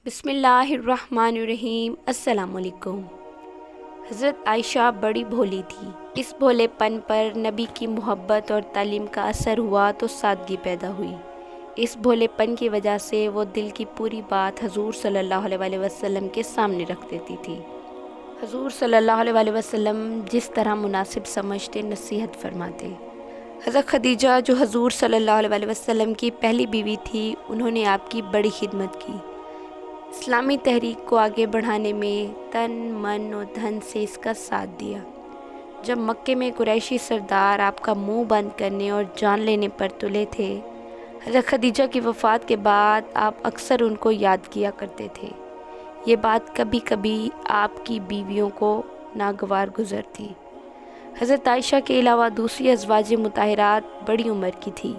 بسم اللہ الرحمن الرحیم۔ السلام علیکم۔ حضرت عائشہ بڑی بھولی تھی۔ اس بھولے پن پر نبی کی محبت اور تعلیم کا اثر ہوا تو سادگی پیدا ہوئی۔ اس بھولے پن کی وجہ سے وہ دل کی پوری بات حضور صلی اللہ علیہ وسلم کے سامنے رکھ دیتی تھی۔ حضور صلی اللہ علیہ وسلم جس طرح مناسب سمجھتے نصیحت فرماتے۔ حضرت خدیجہ جو حضور صلی اللہ علیہ وسلم کی پہلی بیوی تھی، انہوں نے آپ کی بڑی خدمت کی۔ اسلامی تحریک کو آگے بڑھانے میں تن من و دھن سے اس کا ساتھ دیا۔ جب مکے میں قریشی سردار آپ کا منہ بند کرنے اور جان لینے پر تلے تھے، حضرت خدیجہ کی وفات کے بعد آپ اکثر ان کو یاد کیا کرتے تھے۔ یہ بات کبھی کبھی آپ کی بیویوں کو ناگوار گزرتی۔ حضرت عائشہ کے علاوہ دوسری ازواج مطہرات بڑی عمر کی تھی۔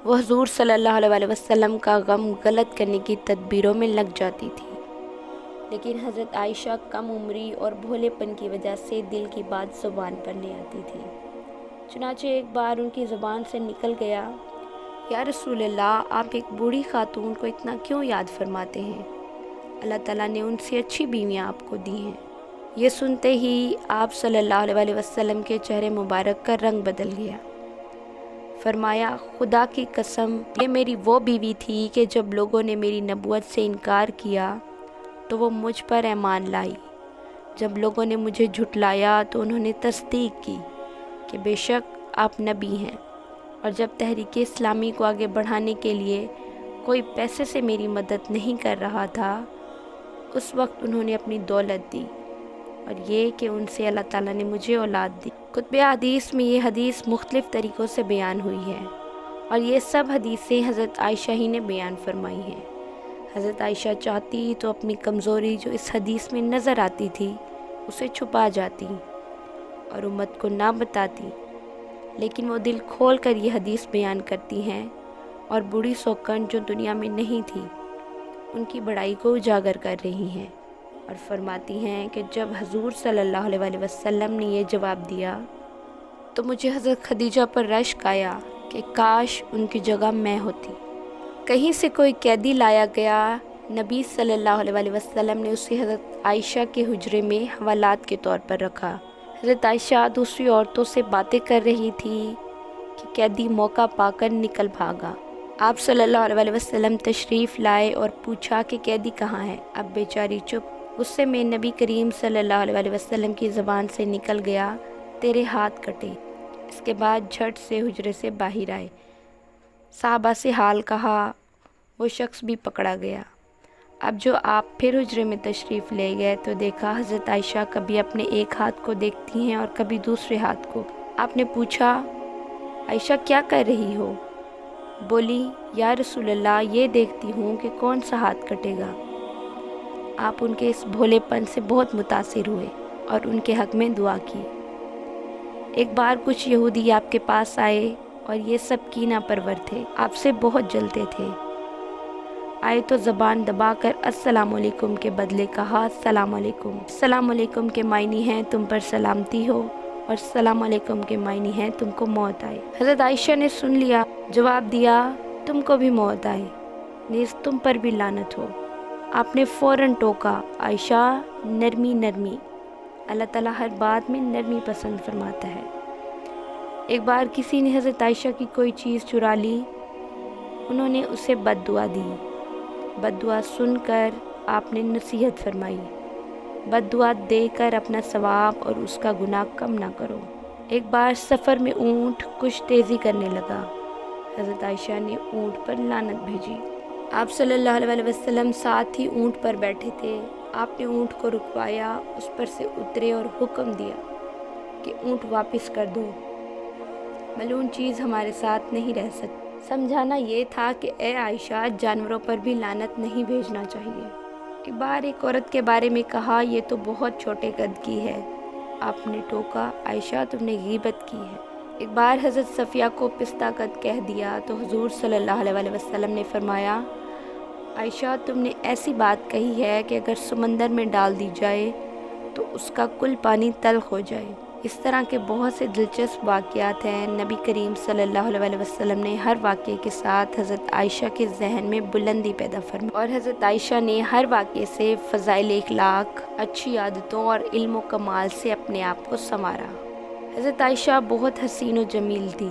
وہ حضور صلی اللہ علیہ وسلم کا غم غلط کرنے کی تدبیروں میں لگ جاتی تھی، لیکن حضرت عائشہ کم عمری اور بھولے پن کی وجہ سے دل کی بات زبان پر نہیں آتی تھی۔ چنانچہ ایک بار ان کی زبان سے نکل گیا، یا رسول اللہ، آپ ایک بوڑھی خاتون کو اتنا کیوں یاد فرماتے ہیں؟ اللہ تعالیٰ نے ان سے اچھی بیویاں آپ کو دی ہیں۔ یہ سنتے ہی آپ صلی اللہ علیہ وسلم کے چہرے مبارک کا رنگ بدل گیا۔ فرمایا، خدا کی قسم، یہ میری وہ بیوی تھی کہ جب لوگوں نے میری نبوت سے انکار کیا تو وہ مجھ پر ایمان لائی۔ جب لوگوں نے مجھے جھٹلایا تو انہوں نے تصدیق کی کہ بے شک آپ نبی ہیں، اور جب تحریک اسلامی کو آگے بڑھانے کے لیے کوئی پیسے سے میری مدد نہیں کر رہا تھا، اس وقت انہوں نے اپنی دولت دی، اور یہ کہ ان سے اللہ تعالیٰ نے مجھے اولاد دی۔ کتب حدیث میں یہ حدیث مختلف طریقوں سے بیان ہوئی ہے، اور یہ سب حدیثیں حضرت عائشہ ہی نے بیان فرمائی ہیں۔ حضرت عائشہ چاہتی تو اپنی کمزوری جو اس حدیث میں نظر آتی تھی اسے چھپا جاتی اور امت کو نہ بتاتی، لیکن وہ دل کھول کر یہ حدیث بیان کرتی ہیں اور بوڑھی سوکن جو دنیا میں نہیں تھی ان کی بڑائی کو اجاگر کر رہی ہیں، اور فرماتی ہیں کہ جب حضور صلی اللہ علیہ وسلم نے یہ جواب دیا تو مجھے حضرت خدیجہ پر رشک آیا کہ کاش ان کی جگہ میں ہوتی۔ کہیں سے کوئی قیدی لایا گیا، نبی صلی اللہ علیہ وسلم نے اسے حضرت عائشہ کے حجرے میں حوالات کے طور پر رکھا۔ حضرت عائشہ دوسری عورتوں سے باتیں کر رہی تھی کہ قیدی موقع پا کر نکل بھاگا۔ آپ صلی اللہ علیہ وسلم تشریف لائے اور پوچھا کہ قیدی کہاں ہے؟ اب بیچاری چپ۔ غصے میں نبی کریم صلی اللہ علیہ وسلم کی زبان سے نکل گیا، تیرے ہاتھ کٹے۔ اس کے بعد جھٹ سے حجرے سے باہر آئے، صحابہ سے حال کہا، وہ شخص بھی پکڑا گیا۔ اب جو آپ پھر حجرے میں تشریف لے گئے تو دیکھا حضرت عائشہ کبھی اپنے ایک ہاتھ کو دیکھتی ہیں اور کبھی دوسرے ہاتھ کو۔ آپ نے پوچھا، عائشہ کیا کر رہی ہو؟ بولی، یا رسول اللہ، یہ دیکھتی ہوں کہ کون سا ہاتھ کٹے گا۔ آپ ان کے اس بھولے پن سے بہت متاثر ہوئے اور ان کے حق میں دعا کی۔ ایک بار کچھ یہودی آپ کے پاس آئے اور یہ سب کینہ پرور تھے، آپ سے بہت جلتے تھے۔ آئے تو زبان دبا کر السلام علیکم کے بدلے کہا السلام علیکم۔ السلام علیکم کے معنی ہیں تم پر سلامتی ہو، اور السلام علیکم کے معنی ہیں تم کو موت آئے۔ حضرت عائشہ نے سن لیا، جواب دیا، تم کو بھی موت آئے، نیز تم پر بھی لعنت ہو۔ آپ نے فوراً ٹوکا، عائشہ، نرمی نرمی، اللہ تعالیٰ ہر بات میں نرمی پسند فرماتا ہے۔ ایک بار کسی نے حضرت عائشہ کی کوئی چیز چرا لی، انہوں نے اسے بد دعا دی۔ بد دعا سن کر آپ نے نصیحت فرمائی، بد دعا دے کر اپنا ثواب اور اس کا گناہ کم نہ کرو۔ ایک بار سفر میں اونٹ کچھ تیزی کرنے لگا، حضرت عائشہ نے اونٹ پر لعنت بھیجی۔ آپ صلی اللہ علیہ وسلم ساتھ ہی اونٹ پر بیٹھے تھے۔ آپ نے اونٹ کو رکوایا، اس پر سے اترے اور حکم دیا کہ اونٹ واپس کر دو، ملعون چیز ہمارے ساتھ نہیں رہ سکتی۔ سمجھانا یہ تھا کہ اے عائشہ، جانوروں پر بھی لعنت نہیں بھیجنا چاہیے۔ ایک بار ایک عورت کے بارے میں کہا، یہ تو بہت چھوٹے قد کی ہے۔ آپ نے ٹوکا، عائشہ، تم نے غیبت کی ہے۔ ایک بار حضرت صفیہ کو پستہ قد کہہ دیا تو حضور صلی اللہ علیہ وسلم نے فرمایا، عائشہ، تم نے ایسی بات کہی ہے کہ اگر سمندر میں ڈال دی جائے تو اس کا کل پانی تلخ ہو جائے۔ اس طرح کے بہت سے دلچسپ واقعات ہیں۔ نبی کریم صلی اللہ علیہ وسلم نے ہر واقعے کے ساتھ حضرت عائشہ کے ذہن میں بلندی پیدا فرمائی اور حضرت عائشہ نے ہر واقعے سے فضائل اخلاق، اچھی عادتوں اور علم و کمال سے اپنے آپ کو سنوارا۔ حضرت عائشہ بہت حسین و جمیل تھی۔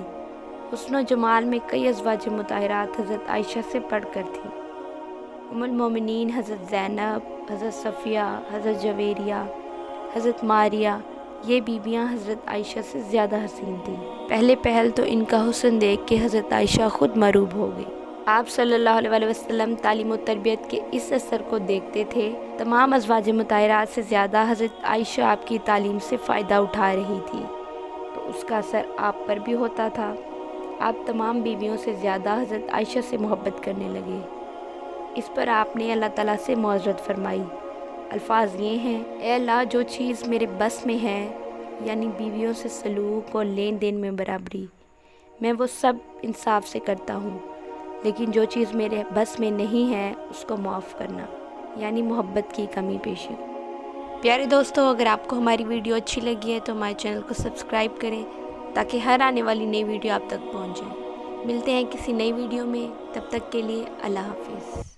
حسن و جمال میں کئی ازواج مطہرات حضرت عائشہ سے بڑھ کر تھیں۔ ام المومنین حضرت زینب، حضرت صفیہ، حضرت جویریہ، حضرت ماریہ، یہ بیویاں حضرت عائشہ سے زیادہ حسین تھیں۔ پہلے پہل تو ان کا حسن دیکھ کے حضرت عائشہ خود مرعوب ہو گئی۔ آپ صلی اللہ علیہ وسلم تعلیم و تربیت کے اس اثر کو دیکھتے تھے۔ تمام ازواج مطہرات سے زیادہ حضرت عائشہ آپ کی تعلیم سے فائدہ اٹھا رہی تھی، تو اس کا اثر آپ پر بھی ہوتا تھا۔ آپ تمام بیویوں سے زیادہ حضرت عائشہ سے محبت کرنے لگے۔ اس پر آپ نے اللہ تعالیٰ سے معذرت فرمائی۔ الفاظ یہ ہیں: اے اللہ، جو چیز میرے بس میں ہے، یعنی بیویوں سے سلوک اور لین دین میں برابری، میں وہ سب انصاف سے کرتا ہوں، لیکن جو چیز میرے بس میں نہیں ہے اس کو معاف کرنا، یعنی محبت کی کمی پیشی۔ پیارے دوستو، اگر آپ کو ہماری ویڈیو اچھی لگی ہے تو ہمارے چینل کو سبسکرائب کریں تاکہ ہر آنے والی نئی ویڈیو آپ تک پہنچ جائے۔ ملتے ہیں کسی نئی ویڈیو میں، تب تک کے لیے اللہ حافظ۔